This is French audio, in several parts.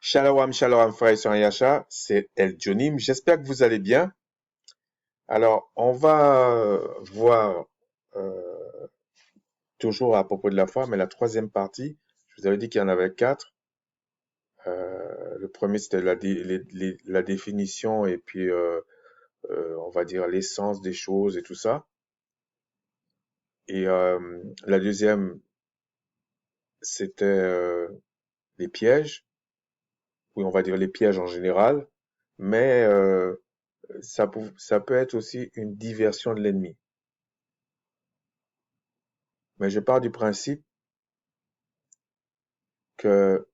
Shalom, shalom, frère et sœurs Yasha, c'est El Jonim. J'espère que vous allez bien. Alors, on va voir toujours à propos de la foi, mais la troisième partie, je vous avais dit qu'il y en avait quatre. Le premier, c'était la définition et puis, on va dire, l'essence des choses et tout ça. Et la deuxième, c'était les pièges, oui, on va dire les pièges en général, mais ça peut être aussi une diversion de l'ennemi. Mais je pars du principe que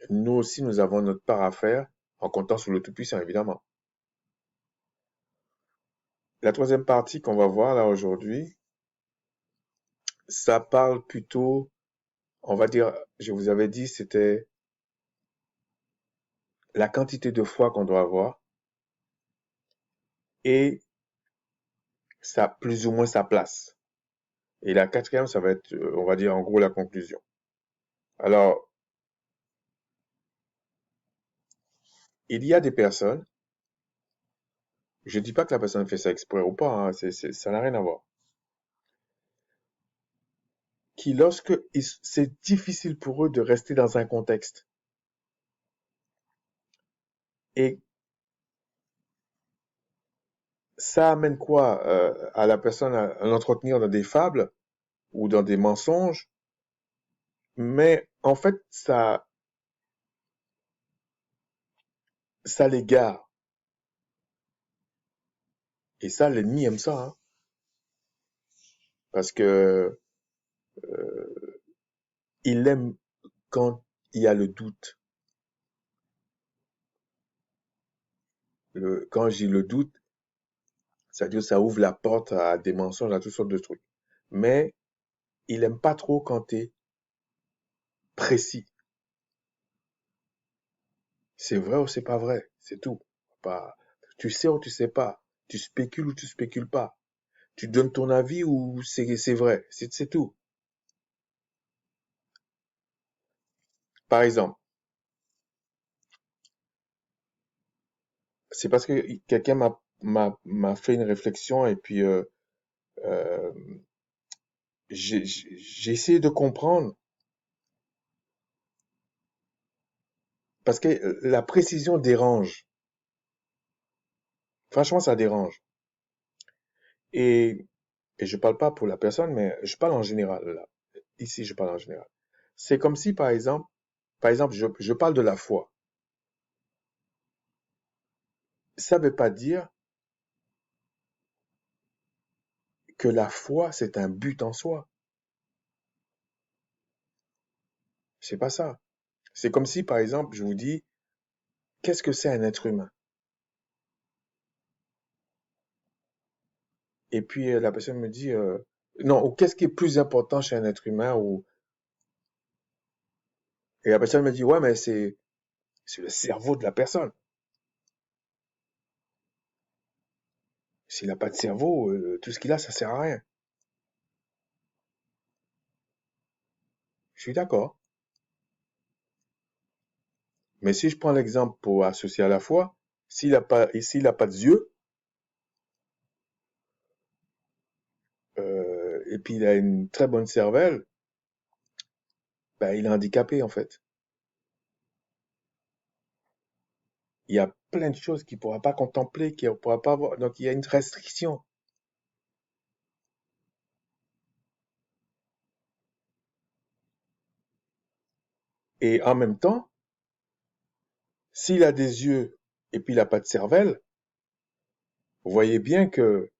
nous aussi, nous avons notre part à faire en comptant sur le Tout-Puissant, évidemment. La troisième partie qu'on va voir là aujourd'hui, ça parle plutôt, on va dire, je vous avais dit, c'était la quantité de foi qu'on doit avoir et ça plus ou moins sa place. Et la quatrième, ça va être, on va dire, en gros, la conclusion. Alors, il y a des personnes, je dis pas que la personne fait ça exprès ou pas, hein, ça n'a rien à voir, qui lorsque c'est difficile pour eux de rester dans un contexte et ça amène quoi à la personne à l'entretenir dans des fables ou dans des mensonges, mais en fait, ça l'égare. Et ça, l'ennemi aime ça, hein, parce que il aime quand il y a le doute. Quand j'ai le doute, c'est-à-dire ça ouvre la porte à des mensonges, à toutes sortes de trucs. Mais il aime pas trop quand tu es précis. C'est vrai ou c'est pas vrai, c'est tout. Pas, tu sais ou tu sais pas. Tu spécules ou tu spécules pas. Tu donnes ton avis ou c'est vrai, c'est tout. Par exemple, c'est parce que quelqu'un m'a fait une réflexion et puis euh, j'ai essayé de comprendre parce que la précision dérange. Franchement, ça dérange. Et, et je parle pas pour la personne, mais je parle en général là. Ici, je parle en général. C'est comme si, par exemple, je parle de la foi. Ça veut pas dire que la foi, c'est un but en soi. C'est pas ça. C'est comme si, par exemple, je vous dis, qu'est-ce que c'est un être humain? Et puis la personne me dit, non, ou qu'est-ce qui est plus important chez un être humain? Et la personne me dit, ouais, mais c'est le cerveau de la personne. S'il n'a pas de cerveau, tout ce qu'il a, ça sert à rien. Je suis d'accord. Mais si je prends l'exemple pour associer à la foi, s'il a pas d'yeux, et puis il a une très bonne cervelle, ben, il est handicapé en fait. Il y a plein de choses qu'il ne pourra pas contempler, qu'il ne pourra pas voir. Donc il y a une restriction. Et en même temps, s'il a des yeux et puis il n'a pas de cervelle, vous voyez bien que,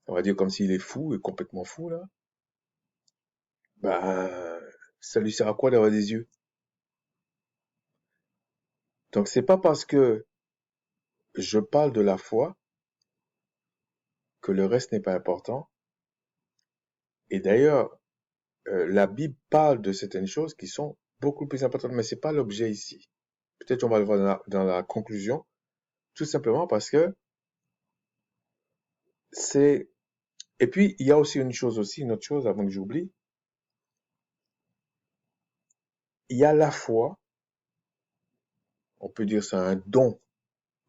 on va dire comme s'il est fou et complètement fou là, ben, ça lui sert à quoi d'avoir des yeux? Donc c'est pas parce que je parle de la foi que le reste n'est pas important. Et d'ailleurs, la Bible parle de certaines choses qui sont beaucoup plus importantes, mais c'est pas l'objet ici. Peut-être on va le voir dans la conclusion, tout simplement parce que c'est. Et puis il y a aussi une autre chose avant que j'oublie, il y a la foi, on peut dire c'est un don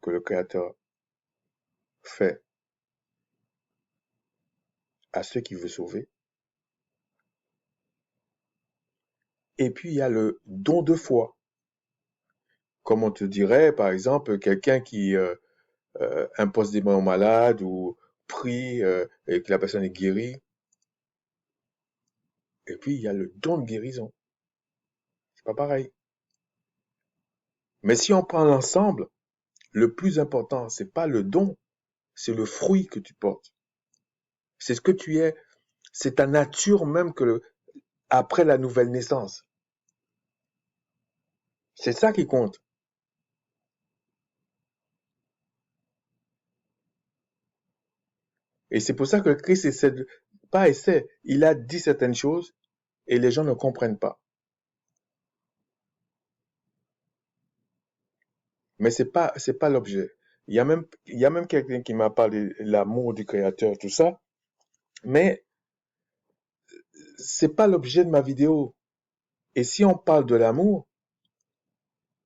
que le Créateur fait à ceux qu'il veut sauver. Et puis il y a le don de foi. Comme on te dirait, par exemple, quelqu'un qui impose des mains aux malades ou prie et que la personne est guérie. Et puis il y a le don de guérison. C'est pas pareil. Mais si on prend l'ensemble, le plus important, c'est pas le don, c'est le fruit que tu portes. C'est ce que tu es, c'est ta nature même après la nouvelle naissance. C'est ça qui compte. Et c'est pour ça que Christ il a dit certaines choses et les gens ne comprennent pas. Mais c'est pas l'objet. Il y a même quelqu'un qui m'a parlé de l'amour du Créateur, tout ça, mais c'est pas l'objet de ma vidéo. Et si on parle de l'amour,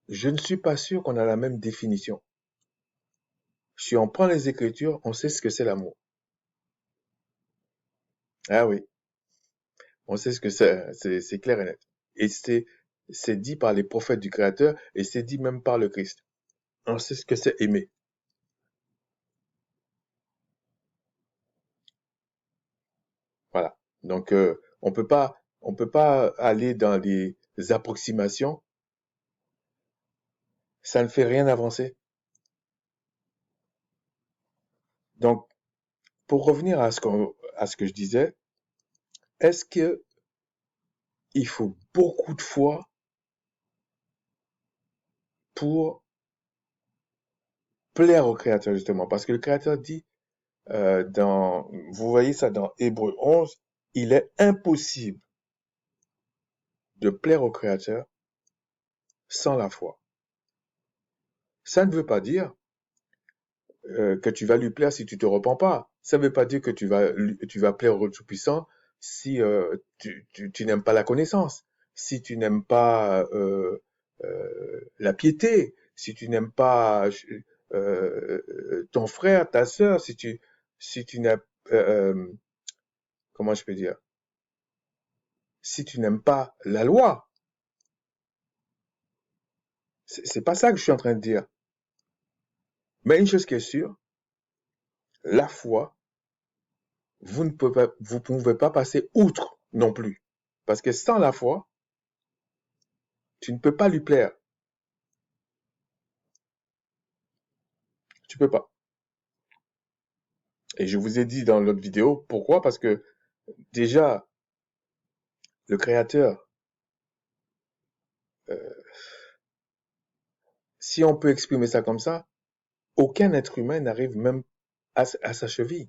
je ne suis pas sûr qu'on a la même définition. Si on prend les Écritures, on sait ce que c'est l'amour. Ah oui, on sait ce que c'est clair et net. Et c'est dit par les prophètes du Créateur et c'est dit même par le Christ. On sait ce que c'est aimer. Voilà. Donc on peut pas aller dans des approximations. Ça ne fait rien avancer. Donc pour revenir à ce que je disais, est-ce que il faut beaucoup de foi pour plaire au Créateur justement? Parce que le Créateur dit vous voyez ça dans Hébreux 11, il est impossible de plaire au Créateur sans la foi. Ça ne veut pas dire que tu vas lui plaire si tu te repens pas. Ça ne veut pas dire que tu vas plaire au Tout-Puissant si tu n'aimes pas la connaissance, si tu n'aimes pas la piété, si tu n'aimes pas ton frère, ta sœur, si tu n'as comment je peux dire, si tu n'aimes pas la loi. C'est pas ça que je suis en train de dire. Mais une chose qui est sûre, la foi, vous pouvez pas passer outre non plus. Parce que sans la foi, tu ne peux pas lui plaire. Tu peux pas. Et je vous ai dit dans l'autre vidéo, pourquoi? Parce que déjà, le Créateur, euh, si on peut exprimer ça comme ça, aucun être humain n'arrive même à sa cheville.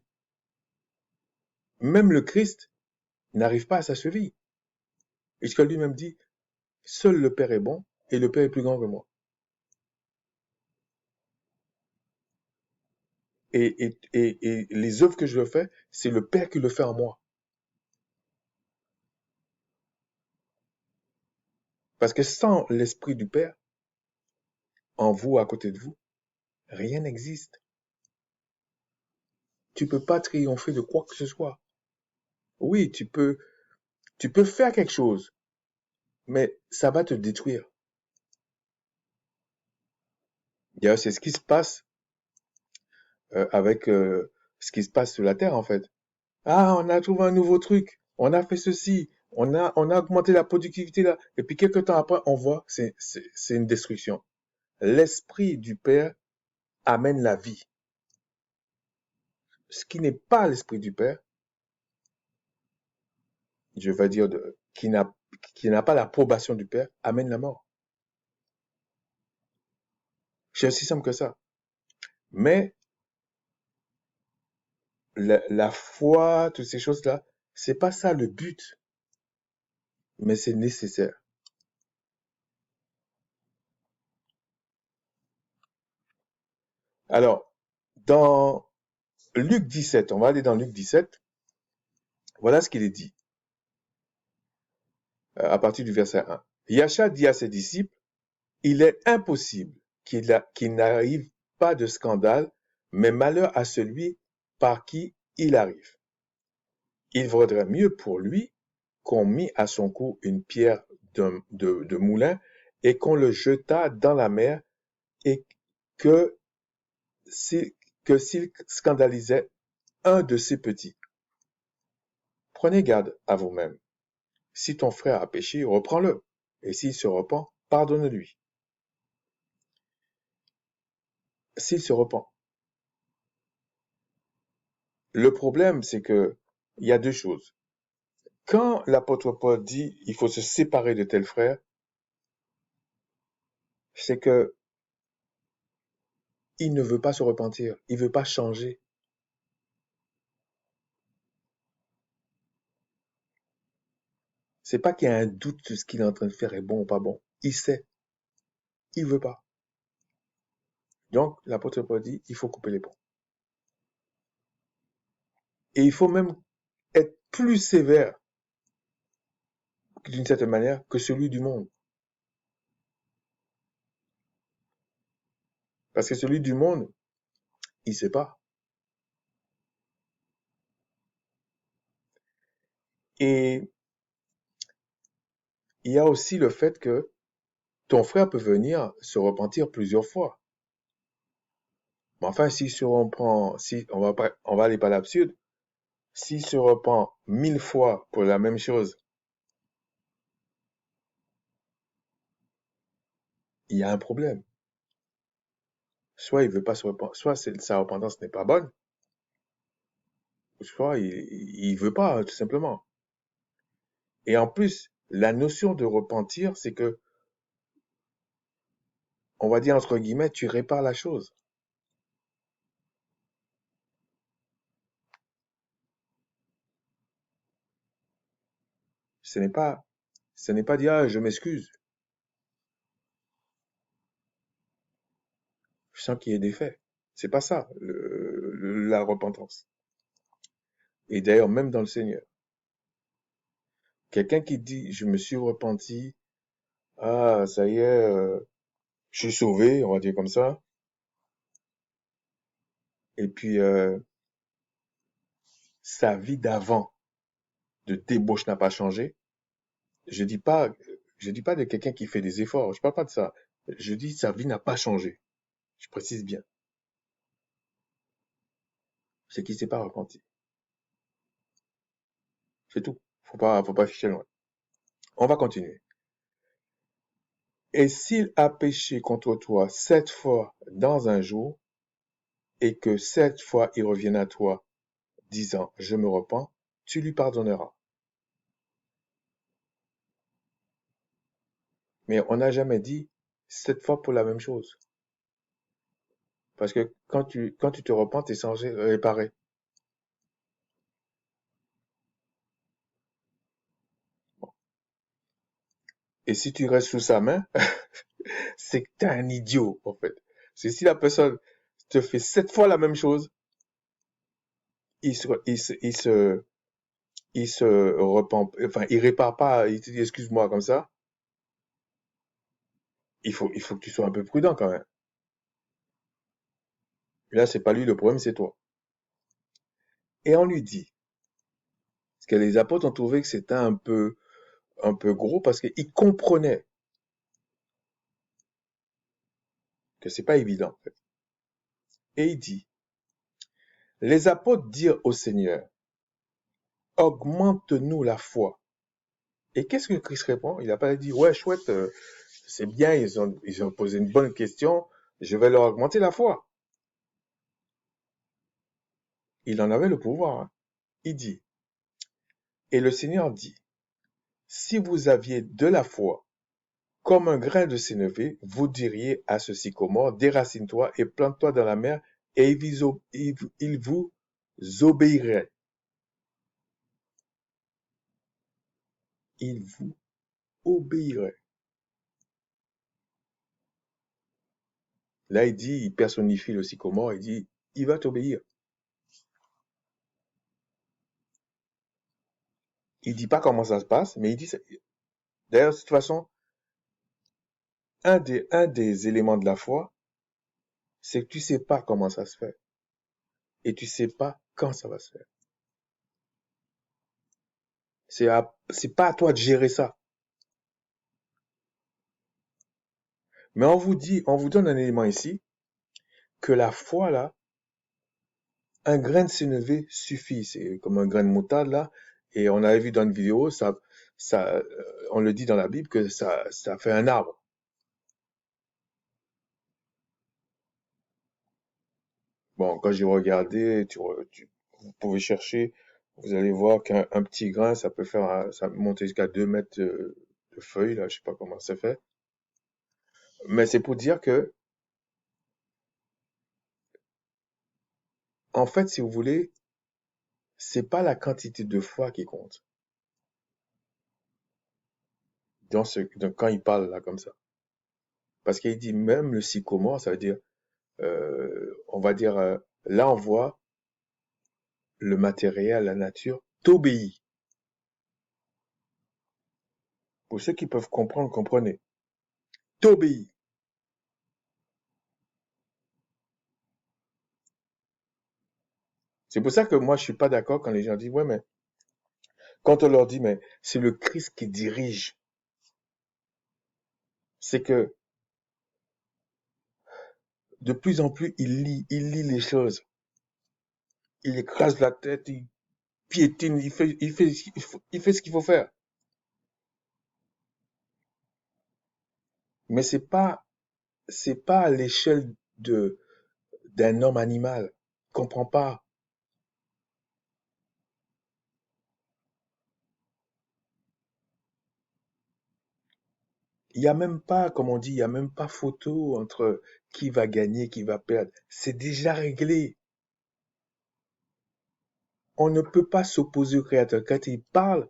Même le Christ n'arrive pas à sa cheville. Puisque lui-même dit, seul le Père est bon et le Père est plus grand que moi. Et les œuvres que je fais, c'est le Père qui le fait en moi. Parce que sans l'Esprit du Père, en vous, à côté de vous, rien n'existe. Tu peux pas triompher de quoi que ce soit. Oui, tu peux faire quelque chose, mais ça va te détruire. D'ailleurs, c'est ce qui se passe avec ce qui se passe sur la Terre, en fait. Ah, on a trouvé un nouveau truc, on a fait ceci, on a augmenté la productivité là, et puis quelques temps après, on voit que c'est une destruction. L'Esprit du Père amène la vie. Ce qui n'est pas l'Esprit du Père, je vais dire, qui n'a pas l'approbation du Père, amène la mort. C'est aussi simple que ça. Mais la foi, toutes ces choses-là, c'est pas ça le but, mais c'est nécessaire. Alors, dans Luc 17, on va aller dans Luc 17, voilà ce qu'il est dit, à partir du verset 1. Yahshua dit à ses disciples, il est impossible qu'il n'arrive pas de scandale, mais malheur à celui par qui il arrive. Il vaudrait mieux pour lui qu'on mît à son cou une pierre de moulin et qu'on le jetât dans la mer et que s'il scandalisait un de ses petits. Prenez garde à vous-même. Si ton frère a péché, reprends-le, et s'il se repent, pardonne-lui. S'il se repent. Le problème, c'est que il y a deux choses. Quand l'apôtre Paul dit il faut se séparer de tel frère, c'est que il ne veut pas se repentir, il veut pas changer. C'est pas qu'il y a un doute sur ce qu'il est en train de faire est bon ou pas bon. Il sait, il veut pas. Donc l'apôtre Paul dit il faut couper les ponts. Et il faut même être plus sévère d'une certaine manière que celui du monde. Parce que celui du monde, il sait pas. Et il y a aussi le fait que ton frère peut venir se repentir plusieurs fois. Mais enfin, s'il se reprend, si on va aller par l'absurde, s'il se repent 1000 fois pour la même chose, il y a un problème. Soit il veut pas se repentir, soit sa repentance n'est pas bonne, soit il veut pas, tout simplement. Et en plus, la notion de repentir, c'est que, on va dire entre guillemets, tu répares la chose. Ce n'est pas, ce n'est pas dire, ah, je m'excuse. Je sens qu'il y ait des faits. C'est pas ça, la repentance. Et d'ailleurs, même dans le Seigneur. Quelqu'un qui dit, je me suis repenti, ah, ça y est, je suis sauvé, on va dire comme ça. Et puis, sa vie d'avant de débauche n'a pas changé. Je dis pas, je dis pas de quelqu'un qui fait des efforts. Je parle pas de ça. Je dis sa vie n'a pas changé. Je précise bien. C'est qu'il s'est pas repenti. C'est tout. Faut pas ficher loin. On va continuer. Et s'il a péché contre toi 7 fois dans un jour, et que 7 fois il revienne à toi, disant, je me repens, tu lui pardonneras. Mais on n'a jamais dit 7 fois pour la même chose. Parce que quand tu te repens, tu es censé réparer. Et si tu restes sous sa main, c'est que t'es un idiot, en fait. C'est si la personne te fait 7 fois la même chose, il se, il se, il se, il se repent, enfin, il répare pas, il te dit excuse-moi comme ça. Il faut que tu sois un peu prudent quand même. Là, c'est pas lui le problème, c'est toi. Et on lui dit, parce que les apôtres ont trouvé que c'était un peu gros parce qu'ils comprenaient que c'est pas évident, en fait. Et il dit, les apôtres dirent au Seigneur, augmente-nous la foi. Et qu'est-ce que Christ répond? Il n'a pas dit, ouais, chouette, c'est bien, ils ont posé une bonne question, je vais leur augmenter la foi. Il en avait le pouvoir, hein. Il dit, et le Seigneur dit, si vous aviez de la foi, comme un grain de sénévé, vous diriez à ce sycomore, déracine-toi et plante-toi dans la mer, et il vous obéirait. Il vous obéirait. Là, il dit, il personnifie le sycomore, il dit, il va t'obéir. Il dit pas comment ça se passe, mais il dit, d'ailleurs, de toute façon, un des éléments de la foi, c'est que tu sais pas comment ça se fait et tu sais pas quand ça va se faire. C'est pas à toi de gérer ça. Mais on vous donne un élément ici, que la foi, là, un grain de sénévé suffit. C'est comme un grain de moutarde, là. Et on avait vu dans une vidéo, on le dit dans la Bible, que ça fait un arbre. Bon, quand j'ai regardé, vous pouvez chercher, vous allez voir qu'un petit grain, ça peut ça peut monter jusqu'à 2 mètres de feuilles, là, je sais pas comment c'est fait. Mais c'est pour dire que, en fait, si vous voulez, c'est pas la quantité de foi qui compte. Quand il parle là comme ça. Parce qu'il dit même le sycomore, ça veut dire, on va dire, là on voit le matériel, la nature, t'obéit. Pour ceux qui peuvent comprendre, comprenez. T'obéit. C'est pour ça que moi je suis pas d'accord quand les gens disent, ouais, mais quand on leur dit, mais c'est le Christ qui dirige, c'est que de plus en plus il lit les choses, il écrase la tête, il piétine, il fait ce qu'il faut faire. Mais c'est pas à l'échelle d'un homme animal. Il comprend pas. Il y a même pas, comme on dit, il y a même pas photo entre qui va gagner, qui va perdre. C'est déjà réglé. On ne peut pas s'opposer au Créateur. Quand il parle,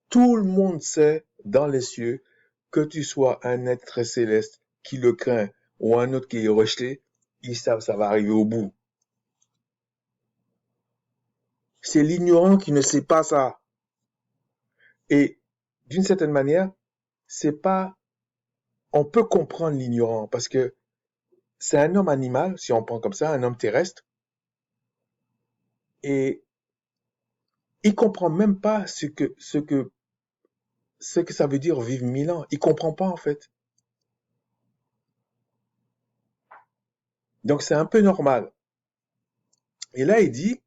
tout le monde sait dans les cieux que tu sois un être très céleste qui le craint ou un autre qui est rejeté, ils savent ça va arriver au bout. C'est l'ignorant qui ne sait pas ça. Et d'une certaine manière, c'est pas, on peut comprendre l'ignorant parce que c'est un homme animal, si on prend comme ça, un homme terrestre, et il comprend même pas ce que ça veut dire vivre 1000 ans. Il comprend pas, en fait. Donc, c'est un peu normal. Et là, il dit,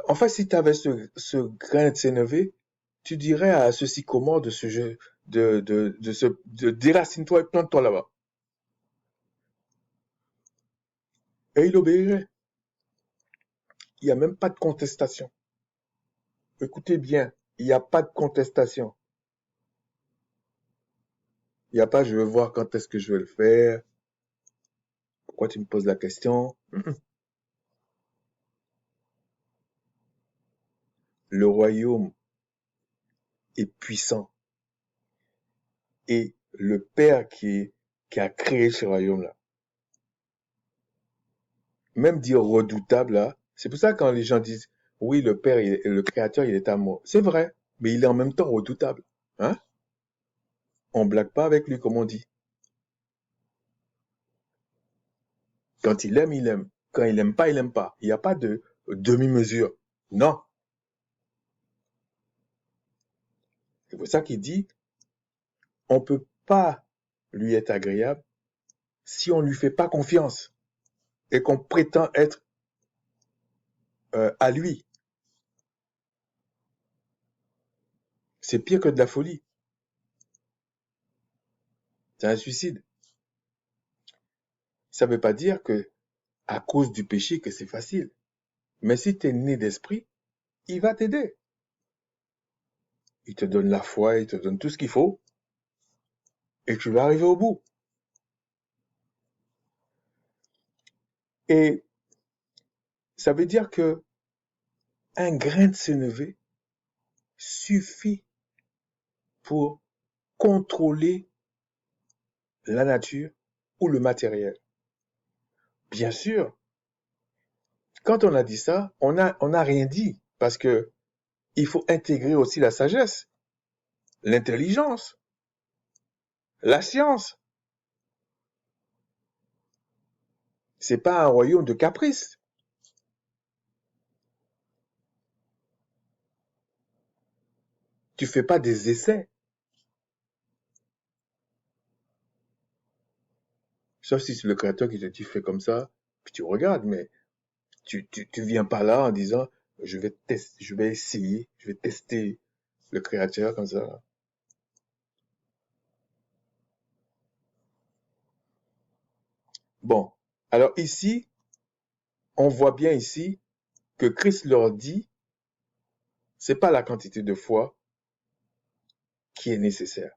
en fait, si tu avais ce grain de sénévé, tu dirais à ce sycomore de ce jeu, de déracine-toi et plante-toi là-bas. Et il obéirait. Il n'y a même pas de contestation. Écoutez bien, il n'y a pas de contestation. Il n'y a pas, je veux voir quand est-ce que je vais le faire. Pourquoi tu me poses la question? Le royaume est puissant. Et le Père qui a créé ce royaume-là, même dire redoutable, là, c'est pour ça que quand les gens disent, oui, le Père, le Créateur, il est amour. C'est vrai, mais il est en même temps redoutable. Hein? On blague pas avec lui, comme on dit. Quand il aime, il aime. Quand il aime pas, il aime pas. Il n'y a pas de demi-mesure. Non. C'est pour ça qu'il dit, on peut pas lui être agréable si on lui fait pas confiance et qu'on prétend être à lui. C'est pire que de la folie. C'est un suicide. Ça veut pas dire que à cause du péché que c'est facile. Mais si tu es né d'esprit, il va t'aider. Il te donne la foi, il te donne tout ce qu'il faut et tu vas arriver au bout. Et ça veut dire que un grain de sénévé suffit pour contrôler la nature ou le matériel. Bien sûr, quand on a dit ça, on a rien dit parce que il faut intégrer aussi la sagesse, l'intelligence. La science, c'est pas un royaume de caprices. Tu fais pas des essais. Sauf si c'est le créateur qui te dit fais comme ça, puis tu regardes, mais tu viens pas là en disant je vais tester, je vais essayer, je vais tester le créateur comme ça. Bon, alors ici, on voit bien ici que Christ leur dit, c'est pas la quantité de foi qui est nécessaire.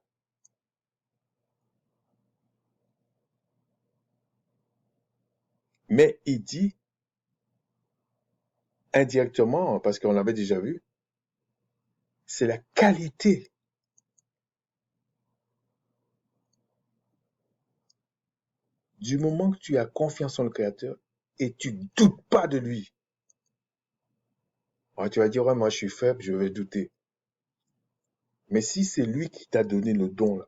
Mais il dit indirectement, parce qu'on l'avait déjà vu, c'est la qualité. Du moment que tu as confiance en le Créateur et tu doutes pas de lui, alors tu vas dire, ouais, moi je suis faible, je vais douter. Mais si c'est lui qui t'a donné le don, là,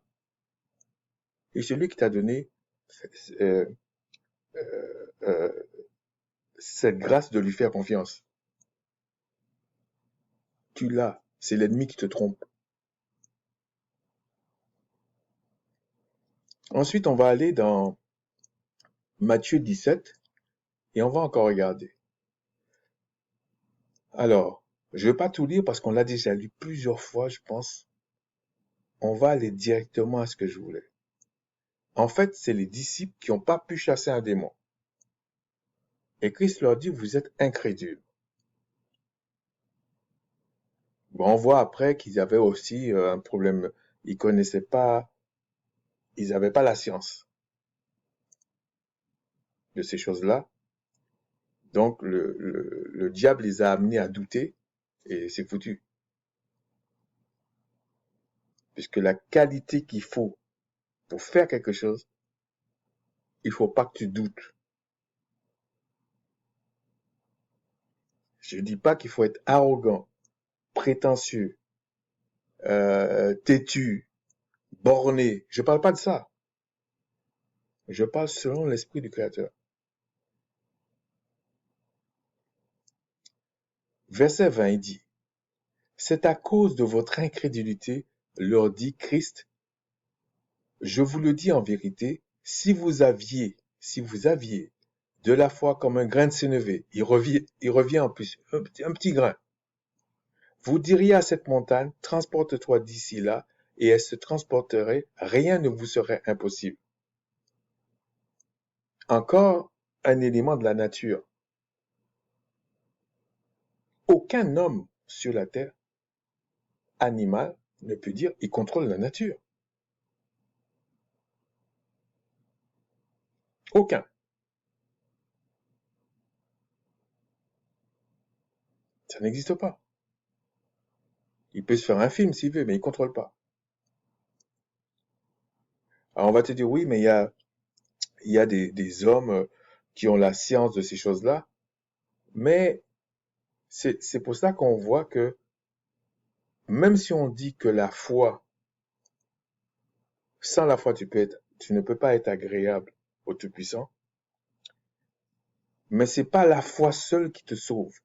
et c'est lui qui t'a donné euh, euh, cette grâce de lui faire confiance, tu l'as. C'est l'ennemi qui te trompe. Ensuite, on va aller dans Matthieu 17 et on va encore regarder. Alors, je ne vais pas tout lire parce qu'on l'a déjà lu plusieurs fois, je pense. On va aller directement à ce que je voulais. En fait, c'est les disciples qui n'ont pas pu chasser un démon. Et Christ leur dit, vous êtes incrédules. Bon, on voit après qu'ils avaient aussi un problème. Ils connaissaient pas, ils n'avaient pas la science de ces choses-là. Donc, le diable les a amenés à douter et c'est foutu. Puisque la qualité qu'il faut pour faire quelque chose, il faut pas que tu doutes. Je dis pas qu'il faut être arrogant, prétentieux, têtu, borné. Je parle pas de ça. Je parle selon l'esprit du Créateur. Verset 20, il dit, c'est à cause de votre incrédulité, leur dit Christ, je vous le dis en vérité, si vous aviez de la foi comme un grain de sénévé, il revient en plus, un petit grain, vous diriez à cette montagne, transporte-toi d'ici là, et elle se transporterait, rien ne vous serait impossible. Encore un élément de la nature. Aucun homme sur la terre, animal, ne peut dire il contrôle la nature. Aucun. Ça n'existe pas. Il peut se faire un film s'il veut, mais il ne contrôle pas. Alors on va te dire oui, mais il y a des hommes qui ont la science de ces choses-là, mais c'est pour ça qu'on voit que même si on dit que la foi, sans la foi, tu ne peux pas être agréable au Tout-Puissant, mais c'est pas la foi seule qui te sauve.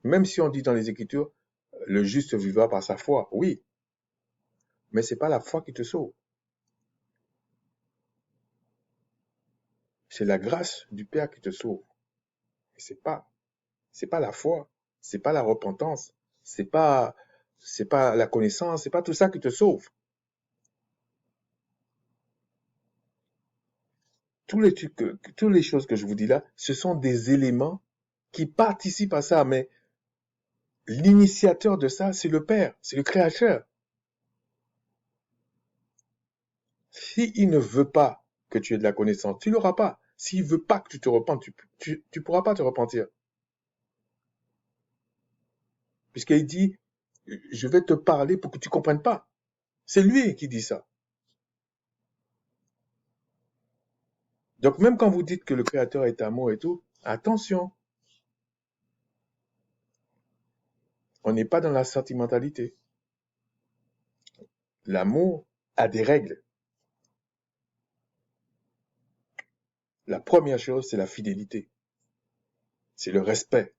Même si on dit dans les Écritures, le juste vivra par sa foi, oui, mais c'est pas la foi qui te sauve. C'est la grâce du Père qui te sauve. Et c'est pas la foi, c'est pas la repentance, c'est pas, c'est pas la connaissance, c'est pas tout ça qui te sauve. Toutes les choses que je vous dis là, ce sont des éléments qui participent à ça, mais l'initiateur de ça, c'est le Père, c'est le Créateur. S'il ne veut pas que tu aies de la connaissance, tu l'auras pas. S'il veut pas que tu te repentes, tu pourras pas te repentir. Puisqu'il dit, je vais te parler pour que tu comprennes pas. C'est lui qui dit ça. Donc même quand vous dites que le Créateur est amour et tout, attention, on n'est pas dans la sentimentalité. L'amour a des règles. La première chose, c'est la fidélité. C'est le respect.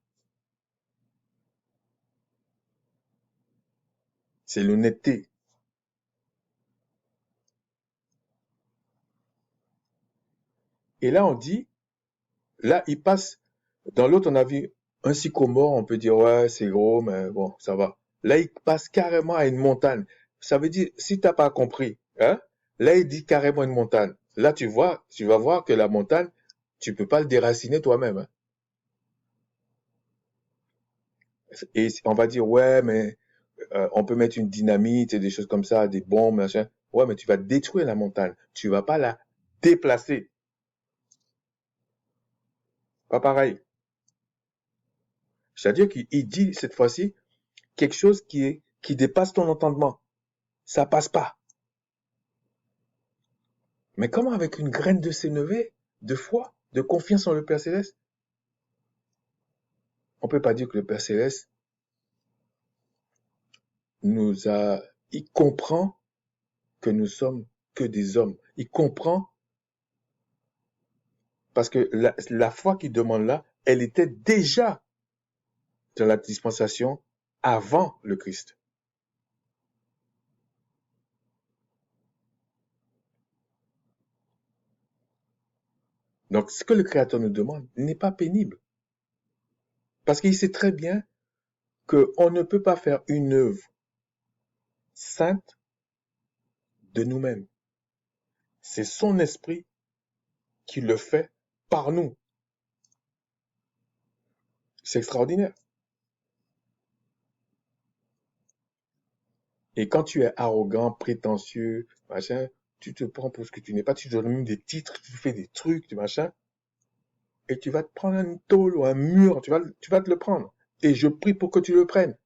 C'est l'honnêteté. Et là, on dit, là, il passe, dans l'autre, on a vu un sycomore, on peut dire, ouais, c'est gros, mais bon, ça va. Là, il passe carrément à une montagne. Ça veut dire, si t'as pas compris, hein, là, il dit carrément une montagne. Là, tu vas voir que la montagne, tu peux pas le déraciner toi-même, hein. Et on va dire, ouais, mais on peut mettre une dynamite et des choses comme ça, des bombes, machin. Ouais, mais tu vas détruire la montagne. Tu vas pas la déplacer. Pas pareil. C'est-à-dire qu'il dit cette fois-ci quelque chose qui dépasse ton entendement. Ça passe pas. Mais comment avec une graine de sénévé, de foi, de confiance en le Père Céleste, on peut pas dire que le Père Céleste il comprend que nous sommes que des hommes. Il comprend parce que la foi qu'il demande là, elle était déjà dans la dispensation avant le Christ. Donc, ce que le Créateur nous demande n'est pas pénible. Parce qu'il sait très bien qu'on ne peut pas faire une œuvre sainte de nous-mêmes. C'est son esprit qui le fait par nous. C'est extraordinaire. Et quand tu es arrogant, prétentieux, machin, tu te prends pour ce que tu n'es pas, tu te donnes même des titres, tu fais des trucs, du machin, et tu vas te prendre une tôle ou un mur, tu vas te le prendre. Et je prie pour que tu le prennes.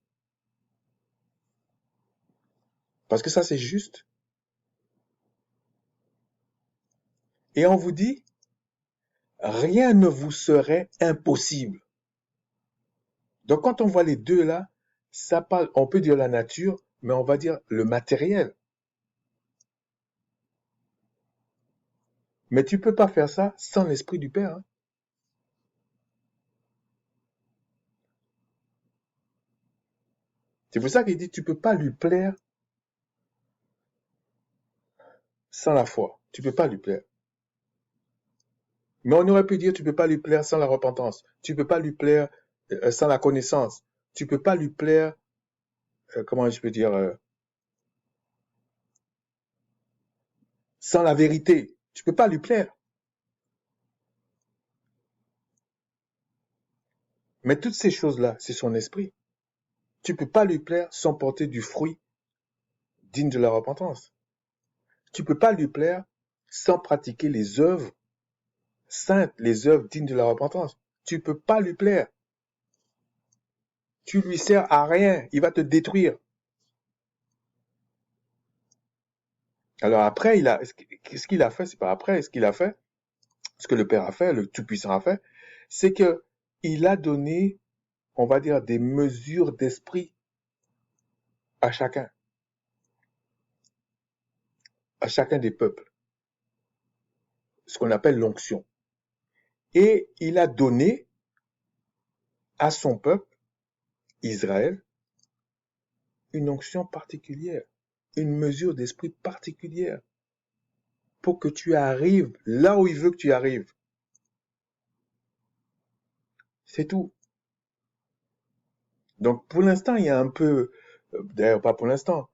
Parce que ça, c'est juste. Et on vous dit, rien ne vous serait impossible. Donc quand on voit les deux là, ça parle, on peut dire la nature, mais on va dire le matériel. Mais tu peux pas faire ça sans l'esprit du Père, hein. C'est pour ça qu'il dit tu peux pas lui plaire sans la foi. Tu peux pas lui plaire. Mais on aurait pu dire tu peux pas lui plaire sans la repentance. Tu peux pas lui plaire sans la connaissance. Tu peux pas lui plaire, comment je peux dire, sans la vérité. Tu peux pas lui plaire. Mais toutes ces choses-là, c'est son esprit. Tu peux pas lui plaire sans porter du fruit digne de la repentance. Tu peux pas lui plaire sans pratiquer les œuvres saintes, les œuvres dignes de la repentance. Tu peux pas lui plaire. Tu lui sers à rien. Il va te détruire. Alors après, ce qu'il a fait, c'est pas après. Ce qu'il a fait, ce que le Père a fait, le Tout-Puissant a fait, c'est que il a donné, on va dire, des mesures d'esprit à chacun des peuples. Ce qu'on appelle l'onction. Et il a donné à son peuple, Israël, une onction particulière, une mesure d'esprit particulière, pour que tu arrives là où il veut que tu arrives. C'est tout. Donc pour l'instant, il y a un peu, d'ailleurs pas pour l'instant,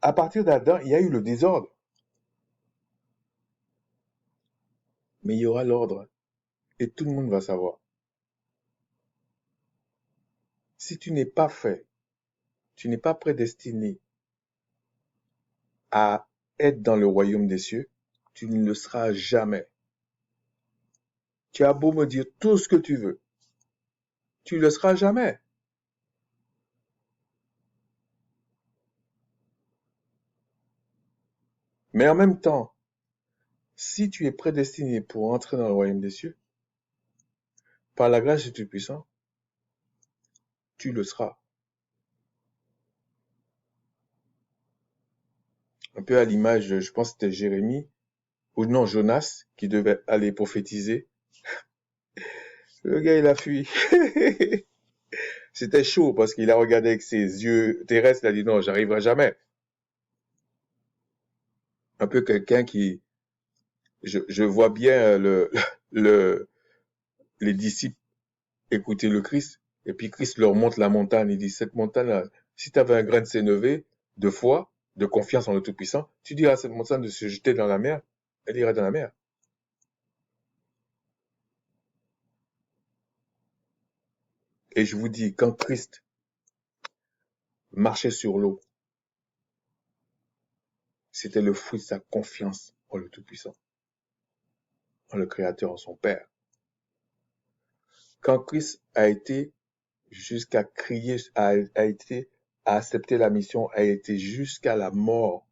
à partir d'Adam, il y a eu le désordre, mais il y aura l'ordre, et tout le monde va savoir. Si tu n'es pas fait, tu n'es pas prédestiné à être dans le royaume des cieux, tu ne le seras jamais. Tu as beau me dire tout ce que tu veux, tu ne le seras jamais. Mais en même temps, si tu es prédestiné pour entrer dans le royaume des cieux, par la grâce du Tout-Puissant, tu le seras. Un peu à l'image, je pense que c'était Jérémie, ou non, Jonas, qui devait aller prophétiser. Le gars, il a fui. C'était chaud parce qu'il a regardé avec ses yeux terrestres, il a dit non, j'arriverai jamais. Un peu quelqu'un qui, je vois bien le, les disciples écouter le Christ, et puis Christ leur montre la montagne. Il dit, cette montagne-là, si tu avais un grain de sénévé, de foi, de confiance en le Tout-Puissant, tu diras à cette montagne de se jeter dans la mer, elle ira dans la mer. Et je vous dis, quand Christ marchait sur l'eau, c'était le fruit de sa confiance en le Tout-Puissant, en le Créateur, en son Père. Quand Christ a été jusqu'à crier, a été, a accepté la mission, a été jusqu'à la mort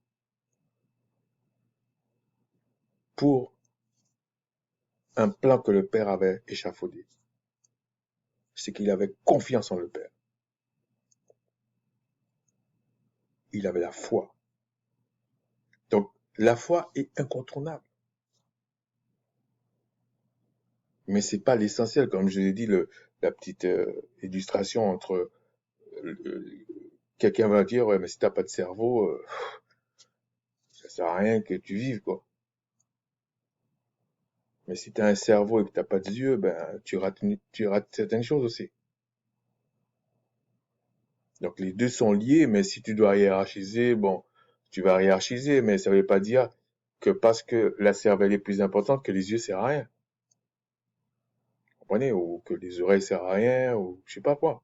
pour un plan que le Père avait échafaudé. C'est qu'il avait confiance en le Père. Il avait la foi. Donc, la foi est incontournable. Mais c'est pas l'essentiel, comme je l'ai dit, la petite illustration entre quelqu'un va dire, ouais, mais si t'as pas de cerveau, ça sert à rien que tu vives, quoi. Mais si t'as un cerveau et que t'as pas de yeux, ben, tu rates certaines choses aussi. Donc, les deux sont liés, mais si tu dois hiérarchiser, bon, tu vas hiérarchiser, mais ça veut pas dire que parce que la cervelle est plus importante que les yeux servent à rien. Vous comprenez? Ou que les oreilles servent à rien, ou je sais pas quoi.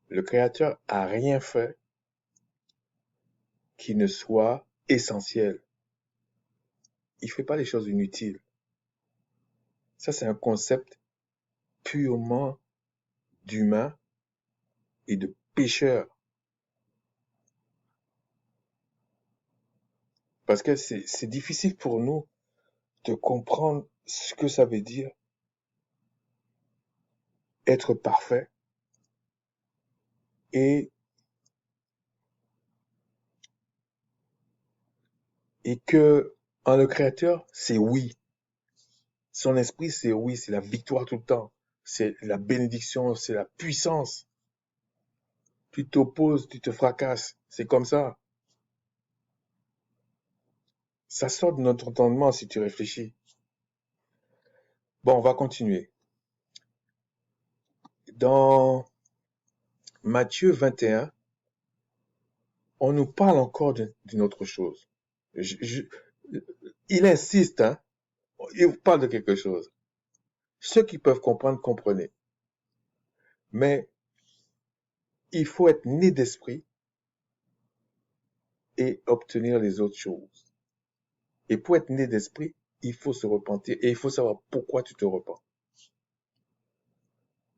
Le Créateur a rien fait qui ne soit essentiel. Il fait pas les choses inutiles. Ça, c'est un concept purement d'humain et de pécheur. Parce que c'est difficile pour nous de comprendre ce que ça veut dire être parfait et, et que en le Créateur, c'est oui. Son esprit, c'est oui, c'est la victoire tout le temps. C'est la bénédiction, c'est la puissance. Tu t'opposes, tu te fracasses. C'est comme ça. Ça sort de notre entendement si tu réfléchis. Bon, on va continuer. Dans Matthieu 21, on nous parle encore d'une autre chose. Il insiste, hein. Il parle de quelque chose. Ceux qui peuvent comprendre, comprenez. Mais il faut être né d'esprit et obtenir les autres choses. Et pour être né d'esprit, il faut se repentir et il faut savoir pourquoi tu te repens.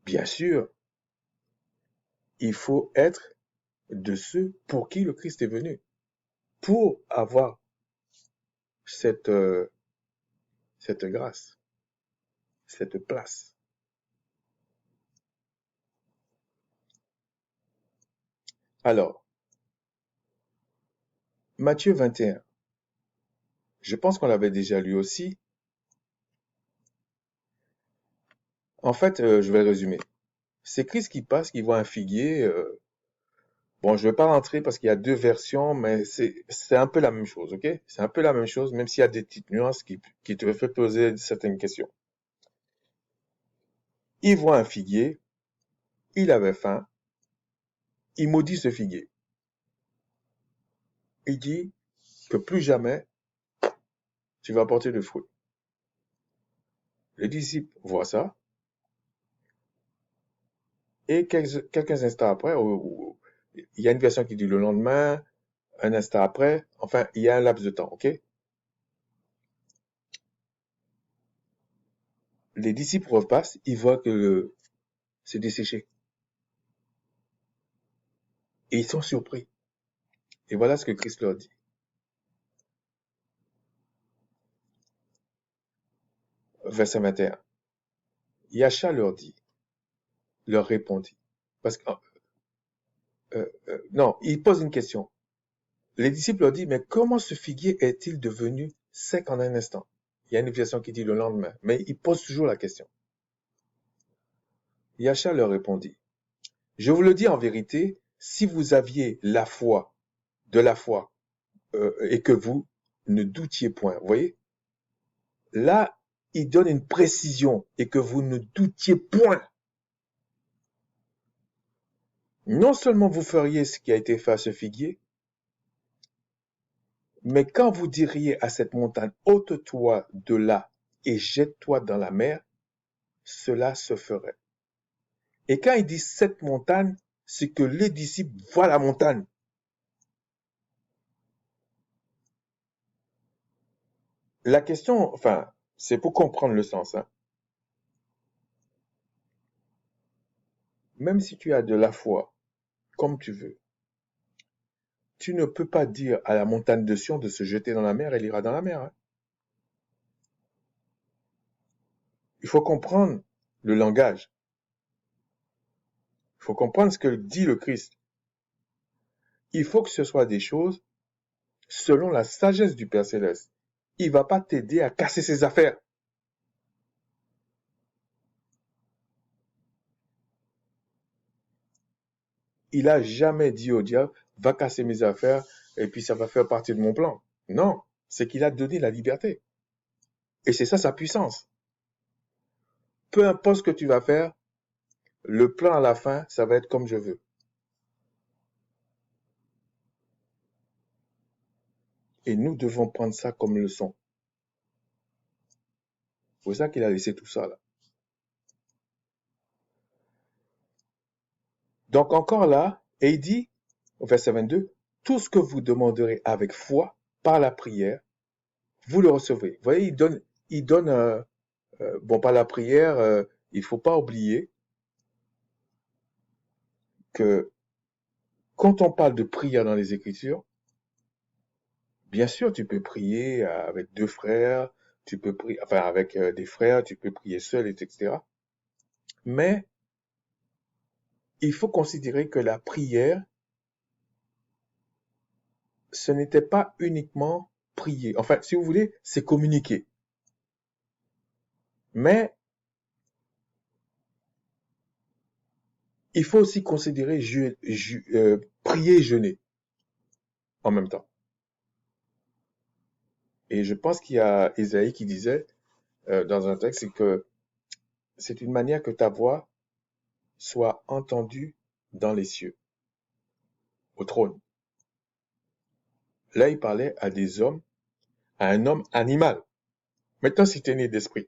Bien sûr, il faut être de ceux pour qui le Christ est venu, pour avoir cette, cette grâce, cette place. Alors, Matthieu 21, je pense qu'on l'avait déjà lu aussi. En fait, je vais résumer. C'est Christ qui passe, qui voit un figuier. Bon, je vais pas rentrer parce qu'il y a deux versions, mais c'est un peu la même chose, ok? C'est un peu la même chose, même s'il y a des petites nuances qui te fait poser certaines questions. Il voit un figuier, il avait faim, il maudit ce figuier. Il dit que plus jamais tu vas porter de fruits. Les disciples voient ça, et quelques instants après, il y a une version qui dit le lendemain, un instant après, enfin, il y a un laps de temps, ok? Les disciples repassent, ils voient que c'est desséché. Et ils sont surpris. Et voilà ce que Christ leur dit. Verset 21. Yacha leur répondit. Parce que, non, il pose une question. les disciples leur disent, mais comment ce figuier est-il devenu sec en un instant? Il y a une version qui dit le lendemain, mais ils posent toujours la question. Yahshua leur répondit, je vous le dis en vérité, si vous aviez la foi, de la foi, et que vous ne doutiez point, vous voyez? Là, il donne une précision, et que vous ne doutiez point. Non seulement vous feriez ce qui a été fait à ce figuier, mais quand vous diriez à cette montagne, ôte-toi de là et jette-toi dans la mer, cela se ferait. Et quand il dit cette montagne, c'est que les disciples voient la montagne. La question, enfin, c'est pour comprendre le sens. Hein. Même si tu as de la foi, comme tu veux, tu ne peux pas dire à la montagne de Sion de se jeter dans la mer, elle ira dans la mer. Hein. Il faut comprendre le langage. Il faut comprendre ce que dit le Christ. Il faut que ce soit des choses selon la sagesse du Père Céleste. Il ne va pas t'aider à casser ses affaires. Il n'a jamais dit au diable, va casser mes affaires et puis ça va faire partie de mon plan. Non, c'est qu'il a donné la liberté. Et c'est ça sa puissance. Peu importe ce que tu vas faire, le plan à la fin, ça va être comme je veux. Et nous devons prendre ça comme leçon. C'est pour ça qu'il a laissé tout ça là. Donc encore là, et il dit, au verset 22, tout ce que vous demanderez avec foi, par la prière, vous le recevrez. Vous voyez, il donne bon, par la prière, il ne faut pas oublier que quand on parle de prière dans les Écritures, bien sûr, tu peux prier avec deux frères, tu peux prier, enfin avec des frères, tu peux prier seul, etc. Mais il faut considérer que la prière, ce n'était pas uniquement prier. Enfin, si vous voulez, c'est communiquer. Mais il faut aussi considérer prier et jeûner en même temps. Et je pense qu'il y a Ésaïe qui disait dans un texte, c'est que c'est une manière que ta voix soit entendue dans les cieux, au trône. Là, il parlait à des hommes, à un homme animal. Maintenant, si tu es né d'esprit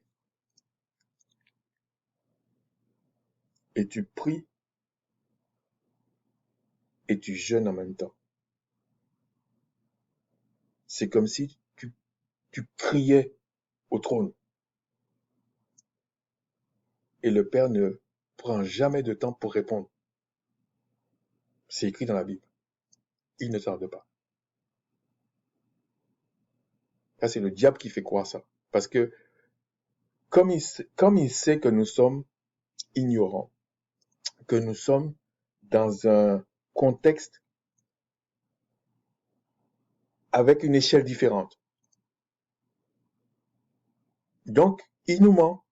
et tu pries et tu jeûnes en même temps, c'est comme si tu criais au trône. Et le Père ne prend jamais de temps pour répondre. C'est écrit dans la Bible. Il ne tarde pas. Ça, c'est le diable qui fait croire ça. Parce que comme il sait que nous sommes ignorants, que nous sommes dans un contexte avec une échelle différente. Donc, il nous ment.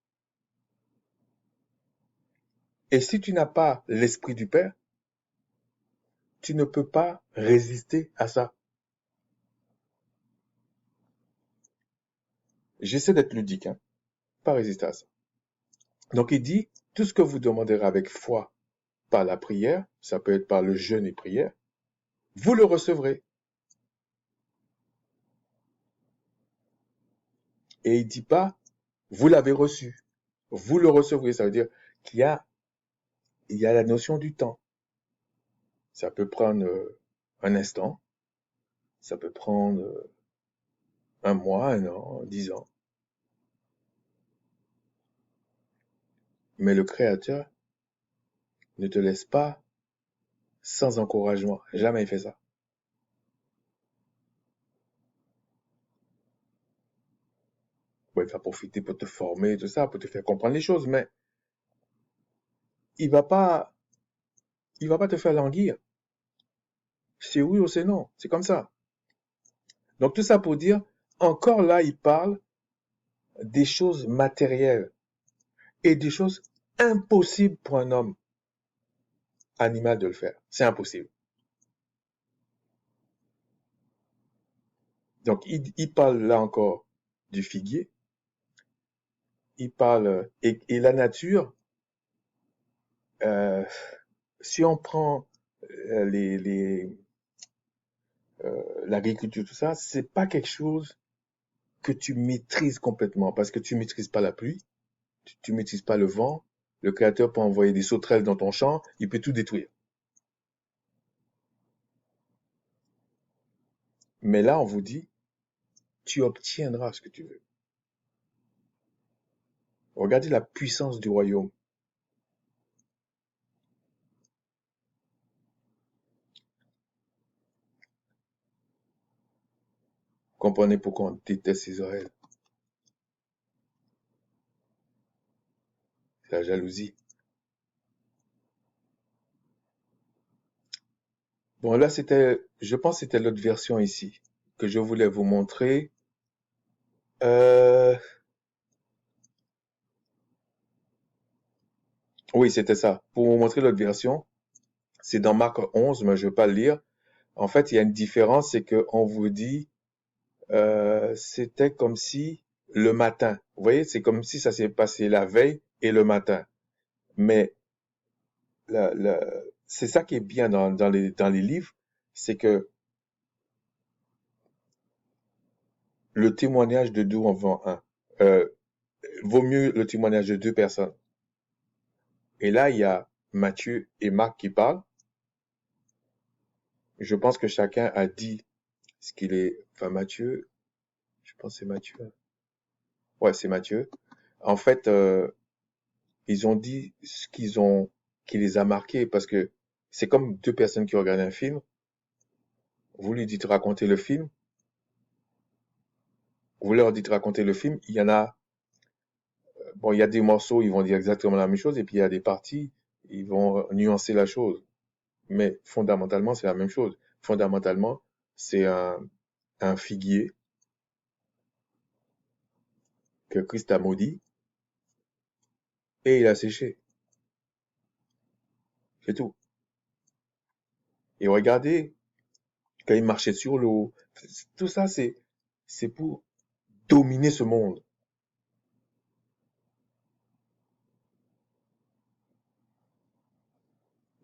Et si tu n'as pas l'esprit du Père, tu ne peux pas résister à ça. J'essaie d'être ludique, hein, pas résister à ça. Donc il dit, tout ce que vous demanderez avec foi par la prière, ça peut être par le jeûne et prière, vous le recevrez. Et il dit pas, vous l'avez reçu, vous le recevrez. Ça veut dire qu'il y a la notion du temps. Ça peut prendre un instant, ça peut prendre un mois, un an, 10 ans. Mais le Créateur ne te laisse pas sans encouragement. Jamais il fait ça. Ouais, il va profiter pour te former, tout ça, pour te faire comprendre les choses, mais il va pas, il va pas te faire languir. C'est oui ou c'est non. C'est comme ça. Donc tout ça pour dire, encore là, il parle des choses matérielles et des choses impossibles pour un homme animal de le faire. C'est impossible. Donc il parle là encore du figuier, il parle, et la nature, euh, si on prend l'agriculture, tout ça, c'est pas quelque chose que tu maîtrises complètement parce que tu maîtrises pas la pluie, tu maîtrises pas le vent. Le créateur peut envoyer des sauterelles dans ton champ, il peut tout détruire. Mais là, on vous dit, tu obtiendras ce que tu veux. Regardez la puissance du royaume. Comprenez pourquoi on déteste Israël. C'est la jalousie. Bon, là, je pense que c'était l'autre version ici que je voulais vous montrer. Euh, oui, c'était ça. Pour vous montrer l'autre version, c'est dans Marc 11, mais je ne vais pas le lire. En fait, il y a une différence, c'est qu'on vous dit, c'était comme si le matin. Vous voyez, c'est comme si ça s'est passé la veille et le matin. Mais c'est ça qui est bien dans les livres, c'est que le témoignage de deux en vend un. Euh, Vaut mieux le témoignage de deux personnes. Et là, il y a Matthieu et Marc qui parlent. Je pense que chacun a dit ce qu'il est. Enfin, Matthieu, je pense que c'est Matthieu. Ouais, c'est Matthieu. En fait, ils ont dit ce qui les a marqués parce que c'est comme deux personnes qui regardent un film. Vous lui dites raconter le film. Vous leur dites raconter le film. Il y en a, bon, il y a des morceaux, ils vont dire exactement la même chose et puis il y a des parties, ils vont nuancer la chose. Mais fondamentalement, c'est la même chose. Fondamentalement, c'est un figuier que Christ a maudit et il a séché. C'est tout. Et regardez, quand il marchait sur l'eau, tout ça, c'est pour dominer ce monde.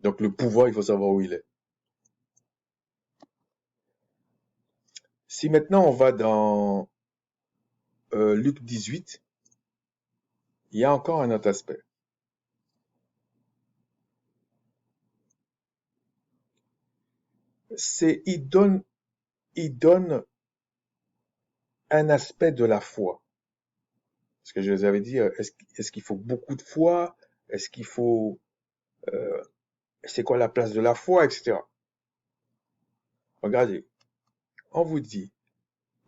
Donc le pouvoir, il faut savoir où il est. Si maintenant on va dans Luc 18, il y a encore un autre aspect. C'est, il donne un aspect de la foi. Parce que je vous avais dit, est-ce qu'il faut beaucoup de foi? Est-ce qu'il faut, euh, c'est quoi la place de la foi, etc. Regardez, on vous dit,